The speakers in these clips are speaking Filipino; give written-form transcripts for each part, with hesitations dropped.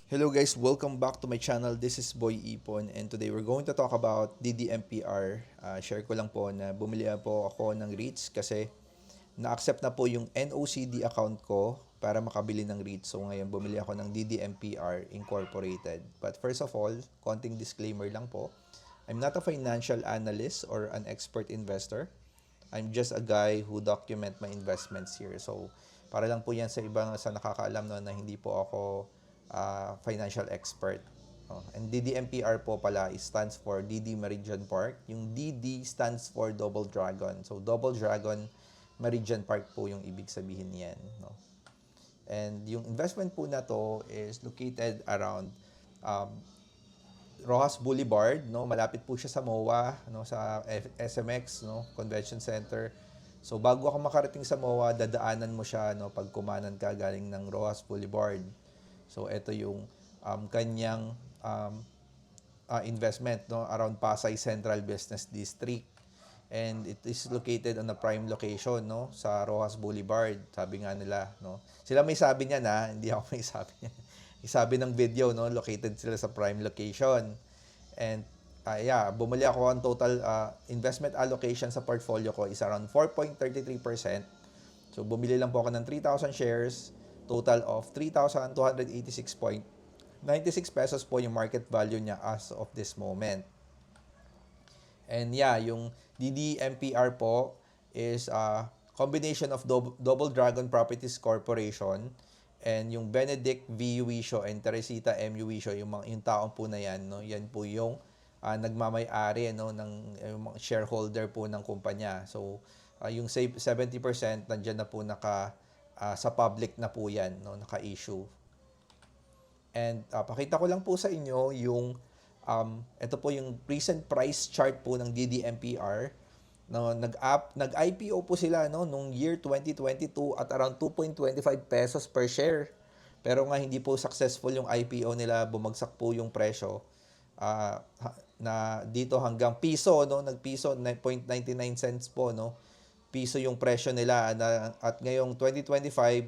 Hello guys, welcome back to my channel. This is Boy Ipon and today we're going to talk about DDMPR. Share ko lang po na bumili po ako ng REITs kasi na-accept na po yung NOCD account ko para makabili ng REITs. So ngayon bumili ako ng DDMPR Incorporated. But first of all, konting disclaimer lang po. I'm not a financial analyst or an expert investor. I'm just a guy who document my investments here. So para lang po yan sa ibang sa nakakaalam no, na hindi po ako financial expert. Oh, and DDMPR po pala stands for DD Meridian Park. Yung DD stands for Double Dragon. So Double Dragon Meridian Park po yung ibig sabihin niyan, no? And yung investment po na to is located around um, Rojas Boulevard, no? Malapit po siya sa MOA, no, sa SMX, no, Convention Center. So bago ako makarating sa MOA, dadaanan mo siya, no, pag kumanan ka galing ng Rojas Boulevard. So ito yung kanyang investment, no, around Pasay Central Business District. And it is located on a prime location, no, sa Rojas Boulevard. Sabi nga nila, no. Sila may sabi niya na, hindi ako may sabi niya. Sabi ng video, no, located sila sa prime location. And yeah, bumili ako ang total investment allocation sa portfolio ko is around 4.33%. So bumili lang po ako ng 3,000 shares, total of 3,286.96 pesos po yung market value niya as of this moment. And yeah, yung DDMPR po is a combination of Double Dragon Properties Corporation and yung Benedict V. Uwisio and Teresita M. Uwisio, yung taong po na yan, no? Yan po yung nagmamay-ari, no, ng yung shareholder po ng kumpanya. So yung 70% nandiyan na po sa public na po yan, no, naka-issue. And pakita ko lang po sa inyo yung ito po yung recent price chart po ng DDMPR. No, nag-IPO po sila, no, nung year 2022 at around 2.25 pesos per share. Pero nga hindi po successful yung IPO nila, bumagsak po yung presyo. Na dito hanggang piso, no, nagpiso 9.99 cents po, no. Piso yung presyo nila at ngayong 2025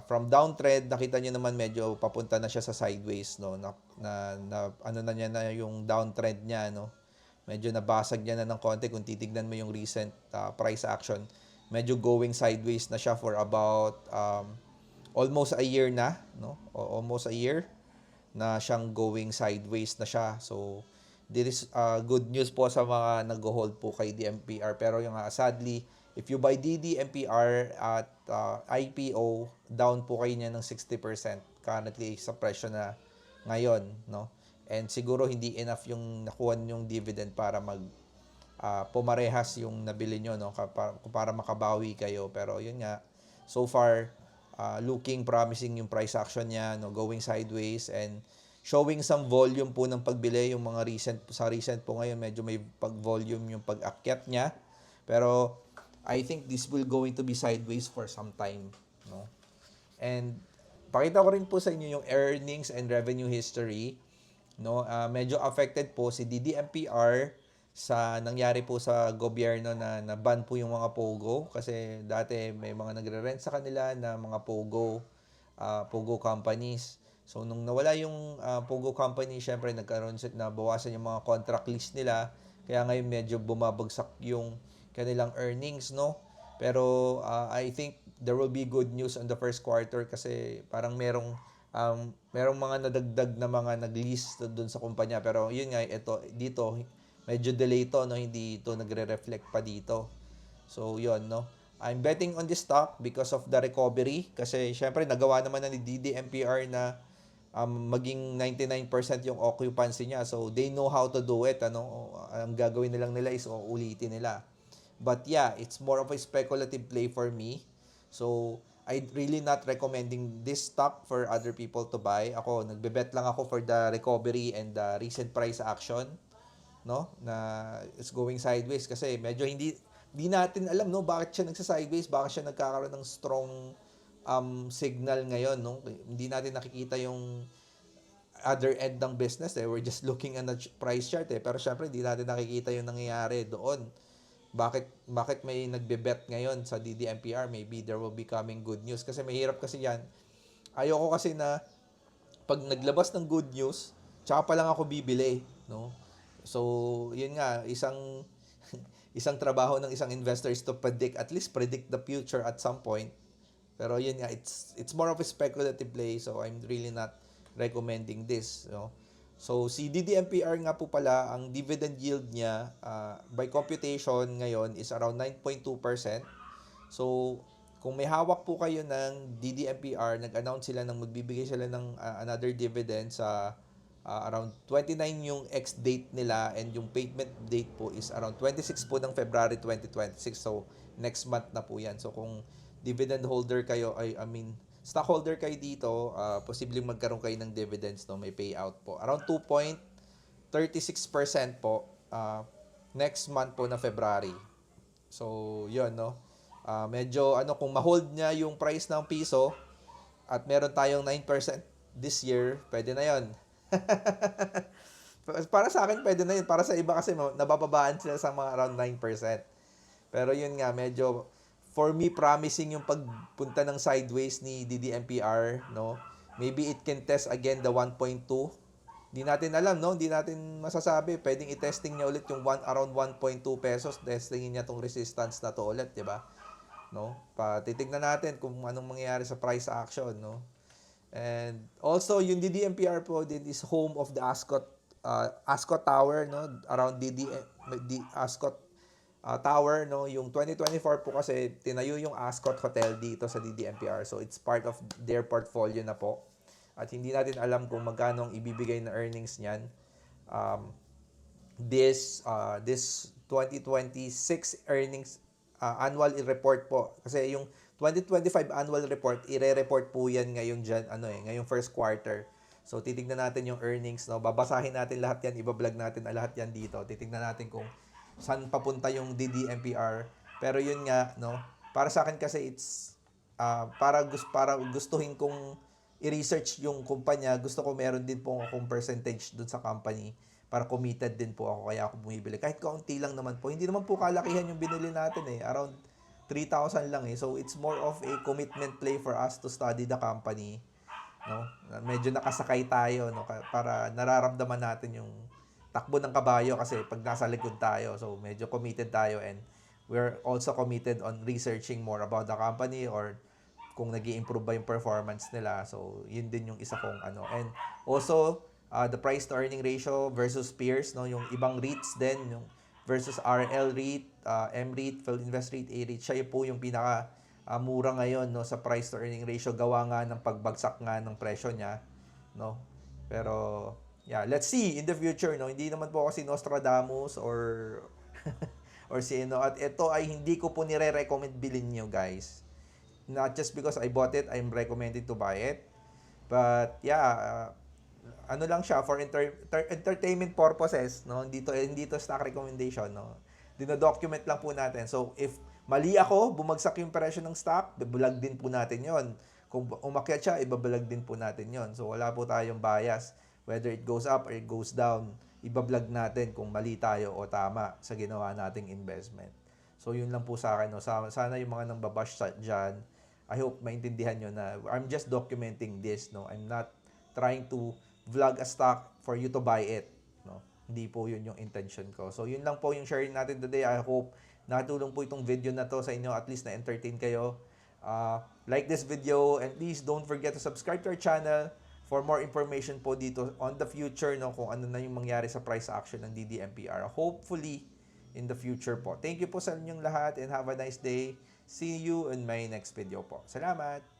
from downtrend, nakita niyo naman medyo papunta na siya sa sideways, no, na ano na niya na yung downtrend niya, no. Medyo nabasag niya na ng konti kung titignan mo yung recent price action. Medyo going sideways na siya for about almost a year na, no? Almost a year na siyang going sideways na siya. So this is good news po sa mga nag-hold po kay DMPR. Pero yung sadly, if you buy DDMPR at IPO, down po kayo niya ng 60% currently sa presyo na ngayon, no? And siguro hindi enough yung nakuha yung dividend para pumarehas yung nabili nyo, no, para makabawi kayo. Pero yun nga, so far looking promising yung price action niya, no, going sideways and showing some volume po ng pagbili. Yung mga recent po ngayon medyo may pag-volume yung pag-akyat niya, pero I think this will going to be sideways for some time, no. And pakita ko rin po sa inyo yung earnings and revenue history, no. Medyo affected po si DDMPR sa nangyari po sa gobyerno na ban po yung mga POGO kasi dati may mga nagre-rent sa kanila na mga POGO companies. So nung nawala yung POGO company, syempre nabawasan yung mga contract list nila, kaya ngayon medyo bumabagsak yung kanilang earnings, no. Pero I think there will be good news on the first quarter kasi parang merong mga nadagdag na mga nag-list doon sa kumpanya, pero yun nga, dito medyo delay to, no, hindi ito nagre-reflect pa dito. So yun, no, I'm betting on this stock because of the recovery kasi syempre nagawa naman na ni DDMPR na maging 99% yung occupancy niya, so they know how to do it, ano. Ang gagawin nilang nila is uulitin nila. But yeah, it's more of a speculative play for me. So I really not recommending this stock for other people to buy. Ako, nagbe-bet lang ako for the recovery and the recent price action, no, na it's going sideways kasi medyo hindi natin alam, no, bakit siya nagsa-sideways, bakit siya nagkakaroon ng strong signal ngayon, no. Hindi natin nakikita yung other end ng business, eh. We're just looking at the price chart, eh. Pero syempre hindi natin nakikita yung nangyayari doon. Bakit may nagbe-bet ngayon sa DDMPR? Maybe there will be coming good news kasi mahirap kasi yan. Ayoko kasi na pag naglabas ng good news, tsaka pa lang ako bibili, no? So, yun nga, isang trabaho ng isang investor is to predict, at least predict the future at some point. Pero yun nga, it's more of a speculative play, so I'm really not recommending this, no? So, si DDMPR nga po pala, ang dividend yield niya, by computation ngayon is around 9.2%. So, kung may hawak po kayo ng DDMPR, nag-announce sila ng magbibigay sila ng another dividend sa around 29 yung ex-date nila, and yung payment date po is around 26 po ng February 2026. So, next month na po yan. So, kung dividend holder kayo, I mean, stockholder kayo dito, posibleng magkaroon kayo ng dividends, no? May payout po. Around 2.36% po next month po na February. So, yun, no? Medyo, kung ma-hold niya yung price ng piso at meron tayong 9% this year, pwede na yon. Para sa akin, pwede na yun. Para sa iba kasi, nabababaan sila sa mga around 9%. Pero yun nga, medyo, for me, promising yung pagpunta ng sideways ni DDMPR, no? Maybe it can test again the 1.2. Hindi natin alam, no? Hindi natin masasabi. Pwedeng i-testing niya ulit yung around 1.2 pesos. Testingin niya tong resistance na to ulit, di ba? No? Titignan natin kung anong mangyayari sa price action, no? And also yung DDMPR po din is home of the Ascot Tower, no? Around Ascot Tower, no? Yung 2024 po kasi tinayo yung Ascot Hotel dito sa DDMPR. So it's part of their portfolio na po. At hindi natin alam kung magkano ang ibibigay na earnings niyan. This 2026 earnings annual report po, kasi yung 2025 annual report ire-report po yan ngayong ngayong first quarter. So titingnan natin yung earnings, no? Babasahin natin lahat yan, iba-vlog natin lahat yan dito. Titingnan natin kung saan papunta yung DDMPR. Pero yun nga, no? Para sa akin kasi it's para gustuhin kong i-research yung kumpanya, gusto ko meron din po akong percentage dun sa company para committed din po ako, kaya ako bumibili. Kahit kaunti lang naman po. Hindi naman po kalakihan yung binili natin eh. Around 3,000 lang eh. So, it's more of a commitment play for us to study the company. No? Medyo nakasakay tayo, no? Para nararamdaman natin yung takbo ng kabayo kasi pag nasa likod tayo. So, medyo committed tayo, and we're also committed on researching more about the company or kung nag-i-improve ba yung performance nila. So, yun din yung isa kong And also, the price to earning ratio versus peers, no? Yung ibang REITs din, yung versus RL REIT, M-REIT, PhilInvest REIT, A-REIT, siya po yung pinaka mura ngayon, no, sa price to earning ratio, gawa nga ng pagbagsak nga ng presyo niya, no? Pero yeah, let's see in the future, no? Hindi naman po kasi Nostradamus or or sino, at ito ay hindi ko po nire-recommend bilhin niyo, guys. Not just because I bought it, I'm recommended to buy it. But yeah, lang siya for entertainment purposes, no? Hindi to stock recommendation, no? Dino-document lang po natin. So if mali ako, bumagsak yung presyo ng stock, ibablog din po natin 'yon. Kung umakyat siya, ibablog din po natin 'yon. So wala po tayong bias whether it goes up or it goes down. Ibablog natin kung mali tayo o tama sa ginawa nating investment. So yun lang po sa akin, no? Sana yung mga nang babash diyan, I hope maintindihan nyo na I'm just documenting this, no? I'm not trying to vlog a stock for you to buy it, no? Hindi po yun yung intention ko. So yun lang po yung sharing natin today. I hope nakatulong po itong video na to sa inyo, at least na-entertain kayo. Like this video, and please don't forget to subscribe to our channel for more information po dito on the future, no, kung ano na yung mangyari sa price action ng DDMPR. Hopefully in the future po. Thank you po sa inyong lahat and have a nice day. See you in my next video po. Salamat!